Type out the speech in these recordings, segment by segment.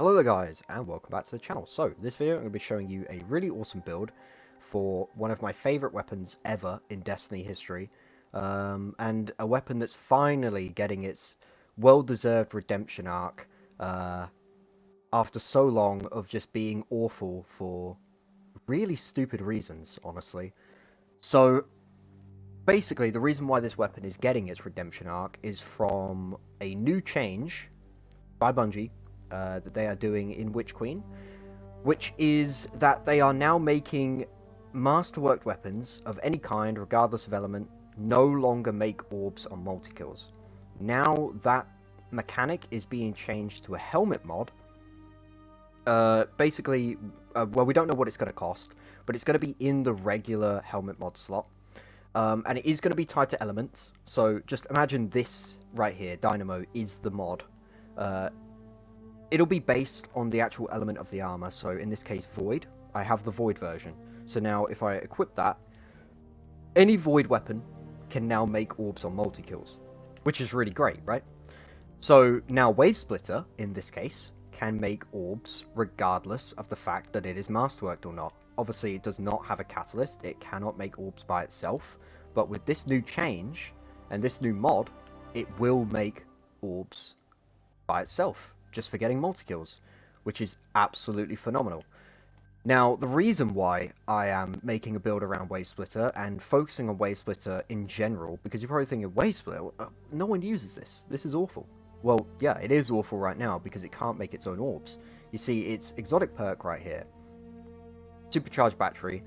Hello there guys, and welcome back to the channel. So, this video I'm going to be showing you a really awesome build for one of my favourite weapons ever in Destiny history, and a weapon that's finally getting its well-deserved redemption arc after so long of just being awful for really stupid reasons, honestly. So, basically, the reason why this weapon is getting its redemption arc is from a new change by Bungie that they are doing in Witch Queen, which is that they are now making Masterworked weapons of any kind, regardless of element, no longer make orbs on multi-kills. Now that mechanic is being changed to a helmet mod. Basically, well, we don't know what it's going to cost, but it's going to be in the regular helmet mod slot. And it is going to be tied to elements, so just imagine this right here, Dynamo, is the mod. It'll be based on the actual element of the armor, so in this case Void. I have the Void version. So now if I equip that, any Void weapon can now make orbs on multi-kills, which is really great, right? So now Wavesplitter, in this case, can make orbs regardless of the fact that it is masterworked or not. Obviously it does not have a catalyst, it cannot make orbs by itself, but with this new change and this new mod, it will make orbs by itself, just for getting multi-kills, which is absolutely phenomenal. Now, the reason why I am making a build around Wavesplitter and focusing on Wavesplitter in general, because you're probably thinking, Wavesplitter, no one uses this. This is awful. Well, yeah, it is awful right now because it can't make its own orbs. You see, its exotic perk right here, Supercharged battery,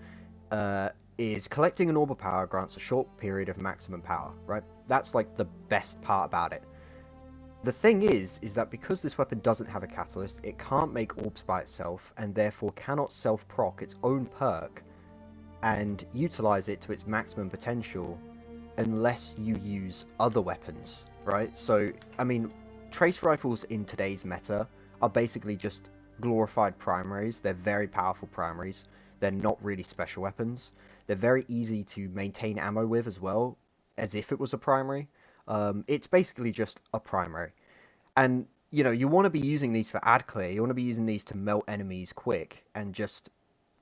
is collecting an orb of power grants a short period of maximum power, right? That's like the best part about it. The thing is that because this weapon doesn't have a catalyst, it can't make orbs by itself, and therefore cannot self-proc its own perk and utilize it to its maximum potential unless you use other weapons, right? So, I mean, trace rifles in today's meta are basically just glorified primaries. They're very powerful primaries. They're not really special weapons. They're very easy to maintain ammo with as well, as if it was a primary. It's basically just a primary. And, you know, you want to be using these for ad clear. You want to be using these to melt enemies quick and just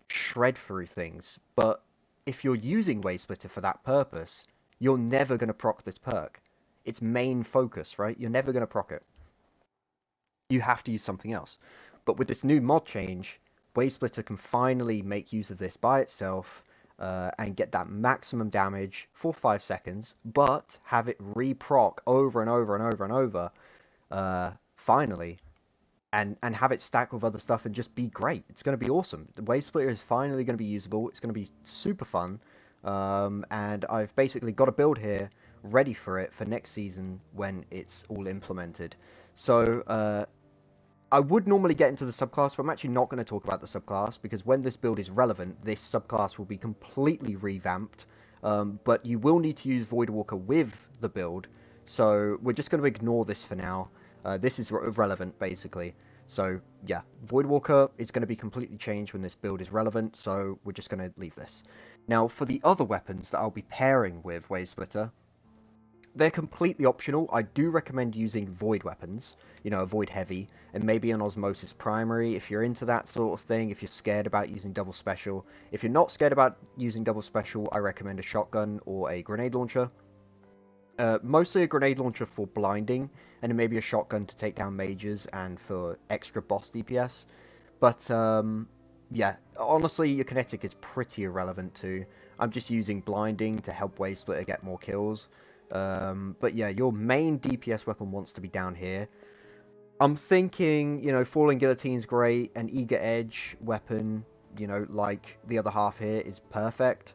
shred through things. But if you're using Wavesplitter for that purpose, you're never going to proc this perk. Its main focus, right? You're never going to proc it. You have to use something else. But with this new mod change, Wavesplitter can finally make use of this by itself, and get that maximum damage for 5 seconds, but have it re-proc over and over and over and over, finally, and have it stack with other stuff and just be great. It's going to be awesome. The Wavesplitter is finally going to be usable. It's going to be super fun, and I've basically got a build here ready for it for next season when it's all implemented. So, I would normally get into the subclass, but I'm actually not going to talk about the subclass, because when this build is relevant, this subclass will be completely revamped, but you will need to use Voidwalker with the build, so we're just going to ignore this for now. This is irrelevant, basically. So, yeah, Voidwalker is going to be completely changed when this build is relevant, so we're just going to leave this. Now, for the other weapons that I'll be pairing with Wavesplitter, they're completely optional. I do recommend using Void weapons, you know, a Void Heavy, and maybe an Osmosis Primary if you're into that sort of thing, if you're scared about using double special. If you're not scared about using double special, I recommend a shotgun or a grenade launcher. Mostly a grenade launcher for blinding, and then maybe a shotgun to take down mages and for extra boss DPS. But, yeah, honestly, your kinetic is pretty irrelevant too. I'm just using blinding to help Wavesplitter get more kills. But yeah, your main DPS weapon wants to be down here. I'm thinking, you know, Falling Guillotine's great, an Eager Edge weapon, you know, like the other half here, is perfect.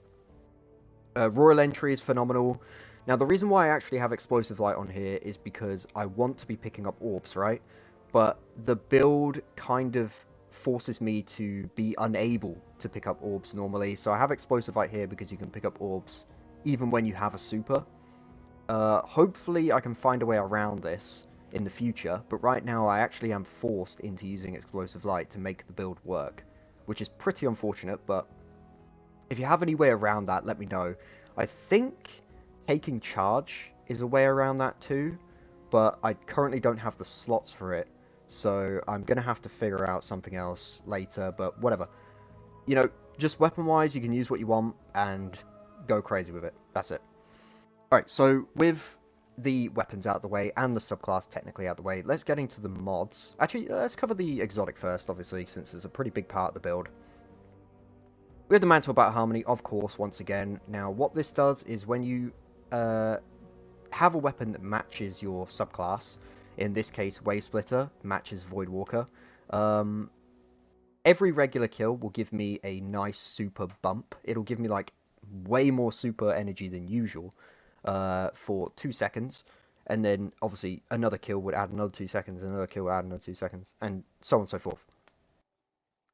Royal Entry is phenomenal. Now, the reason why I actually have Explosive Light on here is because I want to be picking up orbs, right? But the build kind of forces me to be unable to pick up orbs normally. So I have Explosive Light here because you can pick up orbs even when you have a super. Hopefully I can find a way around this in the future, but right now I actually am forced into using Explosive Light to make the build work, which is pretty unfortunate, but if you have any way around that, let me know. I think taking charge is a way around that too, but I currently don't have the slots for it, so I'm going to have to figure out something else later, but whatever. You know, just weapon-wise, you can use what you want and go crazy with it. That's it. Alright, so with the weapons out of the way and the subclass technically out of the way, let's get into the mods. Actually, let's cover the exotic first, obviously, since it's a pretty big part of the build. We have the Mantle Battle Harmony, of course, once again. Now, what this does is when you have a weapon that matches your subclass, in this case, Wavesplitter matches Voidwalker, every regular kill will give me a nice super bump. It'll give me, like, way more super energy than usual for 2 seconds. And then, obviously, another kill would add another 2 seconds, another kill would add another 2 seconds, and so on and so forth.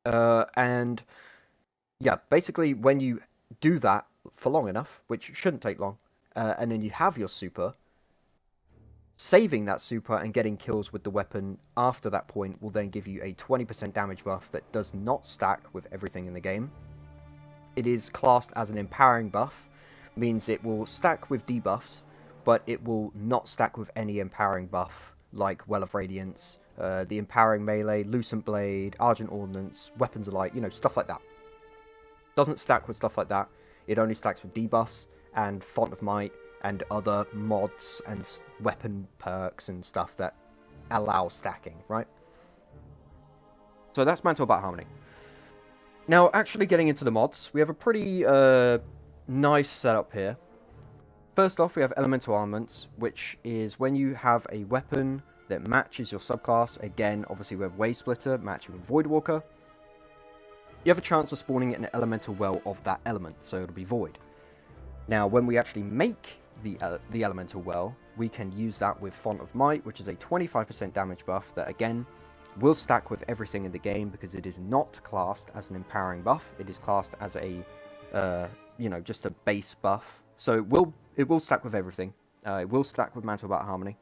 And yeah, basically, when you do that for long enough, which shouldn't take long, and then you have your super, saving that super and getting kills with the weapon after that point will then give you a 20% damage buff that does not stack with everything in the game. It is classed as an empowering buff, means it will stack with debuffs, but it will not stack with any empowering buff, like Well of Radiance, the empowering melee, Lucent Blade, Argent Ordnance, Weapons Alike, you know, stuff like that. Doesn't stack with stuff like that. It only stacks with debuffs and Font of Might and other mods and weapon perks and stuff that allow stacking, right? So that's Mantle Battle Harmony. Now, actually getting into the mods, we have a pretty nice setup here. First off, we have Elemental Armaments, which is when you have a weapon that matches your subclass. Again, obviously we have Wavesplitter matching with Voidwalker. You have a chance of spawning an elemental well of that element, so it'll be Void. Now, when we actually make the elemental well, we can use that with Font of Might, which is a 25% damage buff that, again, will stack with everything in the game because it is not classed as an empowering buff. It is classed as a, you know, just a base buff. So it will stack with everything. It will stack with Mantle Battle Harmony.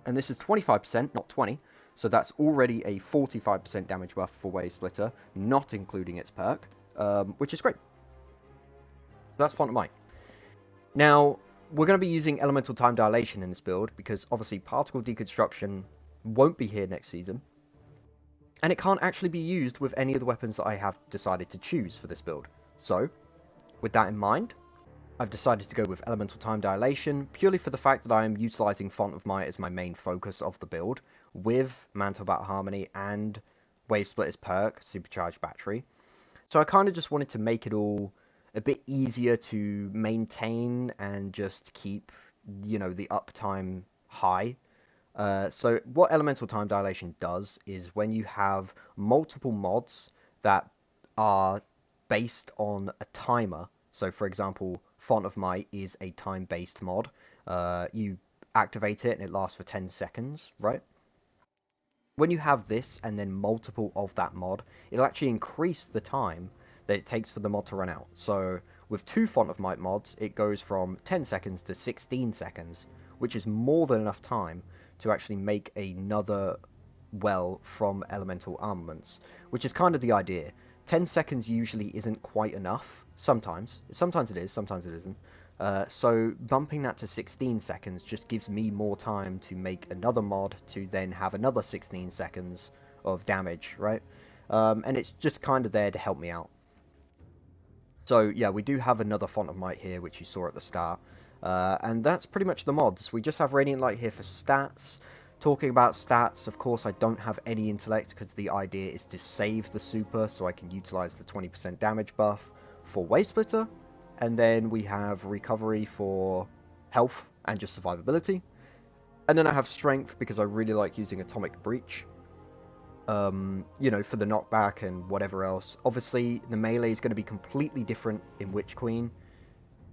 And this is 25%, not 20%. So that's already a 45% damage buff for Wavesplitter, not including its perk, which is great. So that's Font of Might. Now, we're going to be using Elemental Time Dilation in this build, because obviously Particle Deconstruction won't be here next season. And it can't actually be used with any of the weapons that I have decided to choose for this build. So, with that in mind, I've decided to go with Elemental Time Dilation, purely for the fact that I am utilising Font of Might as my main focus of the build, with Mantle Battle Harmony and Wavesplitter's perk, Supercharged Battery. So I kind of just wanted to make it all a bit easier to maintain and just keep, you know, the uptime high. So what Elemental Time Dilation does is when you have multiple mods that are based on a timer, so for example, Font of Might is a time-based mod, you activate it and it lasts for 10 seconds, right? When you have this and then multiple of that mod, it'll actually increase the time that it takes for the mod to run out. So with 2 Font of Might mods, it goes from 10 seconds to 16 seconds, which is more than enough time to actually make another well from Elemental Armaments, which is kind of the idea. 10 seconds usually isn't quite enough. Sometimes it is, sometimes it isn't. So bumping that to 16 seconds just gives me more time to make another mod to then have another 16 seconds of damage, right? And it's just kind of there to help me out. So yeah, we do have another Font of Might here, which you saw at the start. And that's pretty much the mods. We just have Radiant Light here for stats. Talking about stats, of course, I don't have any Intellect because the idea is to save the super so I can utilize the 20% damage buff for Wavesplitter. And then we have Recovery for health and just survivability. And then I have Strength because I really like using Atomic Breach. You know, for the knockback and whatever else. Obviously, the melee is going to be completely different in Witch Queen.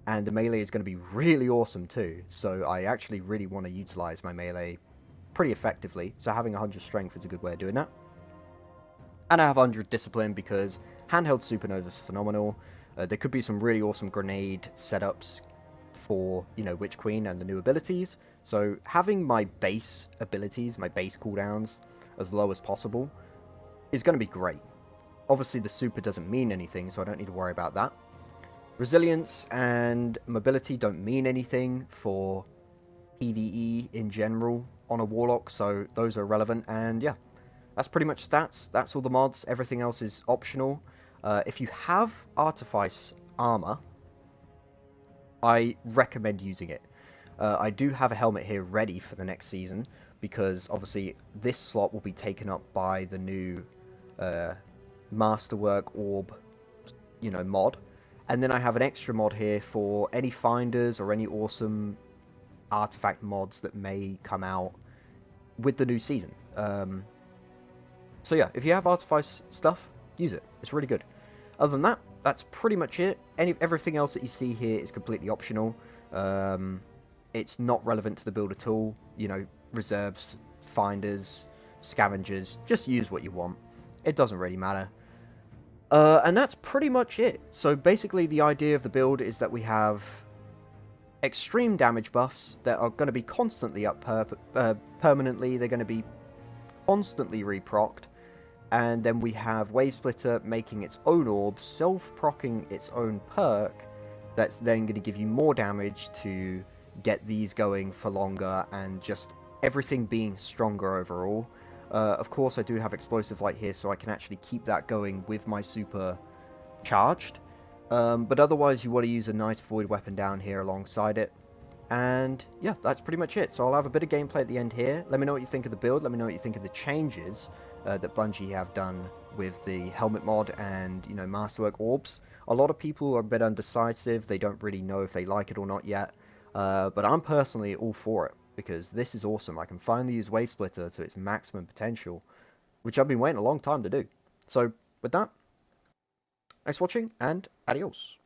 And the melee is going to be really awesome too. So I actually really want to utilize my melee pretty effectively, so having 100 strength is a good way of doing that. And I have 100 discipline because handheld supernova is phenomenal. There could be some really awesome grenade setups for, you know, Witch Queen and the new abilities. So having my base abilities, my base cooldowns as low as possible is going to be great. Obviously the super doesn't mean anything, so I don't need to worry about that. Resilience and mobility don't mean anything for PvE in general. on a Warlock, so those are relevant. And yeah, that's pretty much stats. That's all the mods. Everything else is optional. If you have Artifice Armour, I recommend using it. I do have a helmet here ready for the next season, because obviously this slot will be taken up by the new Masterwork Orb, mod. And then I have an extra mod here for any finders or any awesome artifact mods that may come out with the new season. So yeah, if you have Artifice stuff, use it. It's really good. Other than that, that's pretty much it. Everything else that you see here is completely optional. It's not relevant to the build at all. Reserves, finders, scavengers, just use what you want. It doesn't really matter. And that's pretty much it. So basically the idea of the build is that we have extreme damage buffs that are going to be constantly up permanently. They're going to be constantly reprocced. And then we have Wavesplitter making its own orbs, self-procking its own perk, that's then going to give you more damage to get these going for longer, and just everything being stronger overall. Of course, I do have Explosive Light here, so I can actually keep that going with my Supercharged. But otherwise, you want to use a nice Void weapon down here alongside it. And yeah, that's pretty much it. So I'll have a bit of gameplay at the end here. Let me know what you think of the build. Let me know what you think of the changes that Bungie have done with the helmet mod and, Masterwork Orbs. A lot of people are a bit undecisive. They don't really know if they like it or not yet. But I'm personally all for it, because this is awesome. I can finally use Wavesplitter to its maximum potential, which I've been waiting a long time to do. So with that, thanks for watching, and adios.